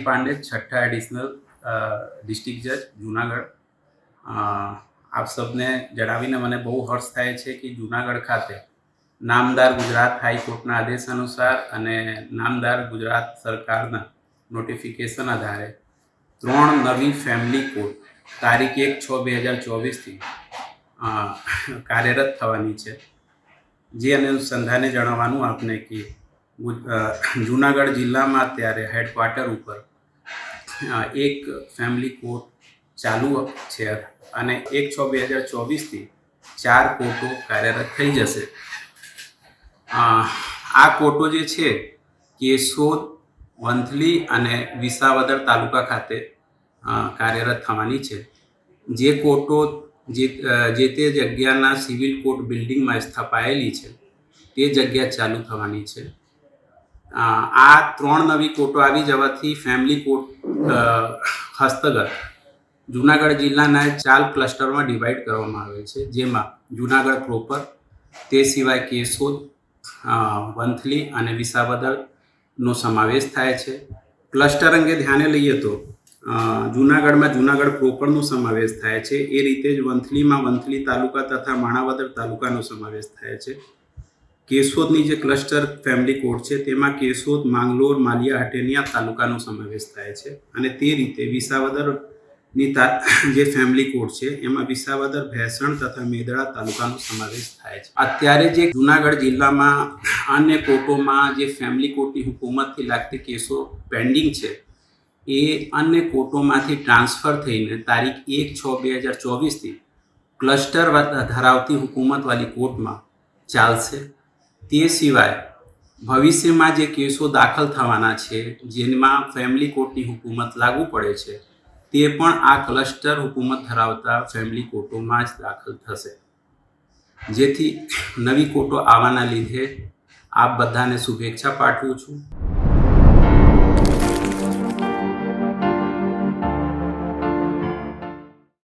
पांडे, छठा additional district जज जूनागढ़। आप सबने जणावीने मने बहु हर्ष थाय छे कि जूनागढ़ खाते नामदार गुजरात हाईकोर्टना आदेश अनुसार अने नामदार गुजरात सरकारना नोटिफिकेशन आधारे 3 नवी फेमिली कोर्ट तारीख 1/6/2024 थी कार्यरत थवानी छे। जे अनुसंधाने जणाववानुं आपने कि जूनागढ़ जिला में अत्यारे हेडक्वार्टर पर एक फेमिली कोर्ट चालू है अने 1/6/2024 थी 4 कोर्टो कार्यरत थई जशे। आ कोर्टो जे छे केशोद, वंथली अने विसावदर तालुका खाते कार्यरत थवानी छे। जे कोर्टो जे ते जग्याना सिविल कोर्ट बिल्डिंग में स्थापायेली छे ते जग्या चालू थवानी छे। आ 3 नवी कोर्टो आवी जवाथी फेमिली कोर्ट हस्तगत जूनागढ़ जिल्लाना 4 क्लस्टर में डिवाइड करवामां आवे छे, जेमां जूनागढ़ प्रोपर, ते सिवाय केशोद, वंथली अने विसावदर नो समावेश थाय छे। क्लस्टर अंगे ध्याने लईए तो जूनागढ़ में जूनागढ़ प्रोपरनो समावेश थाय छे, ए रीते ज वंथली में वंथली तालुका तथा माणावदर तालुकानो समावेश थाय छे। केशोदनी जे क्लस्टर फेमिली कोर्ट है तेमां केशोद, मांगलोर, मालिया हटेनिया तालुकानो समावेश थाय छे अने ते रीते विसावदरनी जे फेमिली कोर्ट है एमां विसावदर, भैसण तथा मेदड़ा तालुकानो समावेश थाय छे। अत्यारे जे जूनागढ़ जिल्लामां अन्य कोर्टोमां जे फेमिली कोर्टनी हुकूमतथी लागती केसो पेन्डिंग छे ए अन्य कोर्टोमांथी ट्रांसफर थईने तारीख 1/6/2024 थी क्लस्टर धरावती हुकूमतवाली कोर्टमां चालशे। ते सिवाय भविष्य में जे केसो दाखल थवाना छे जेमां फेमिली कोर्टनी हुकूमत लागू पड़े छे ते पण आ क्लस्टर हुकूमत धरावता फेमिली कोर्टोमां ज दाखल थशे। जेथी नवी कोर्टो आववाना लीधे आप बधाने शुभेच्छा पाठवुं छुं।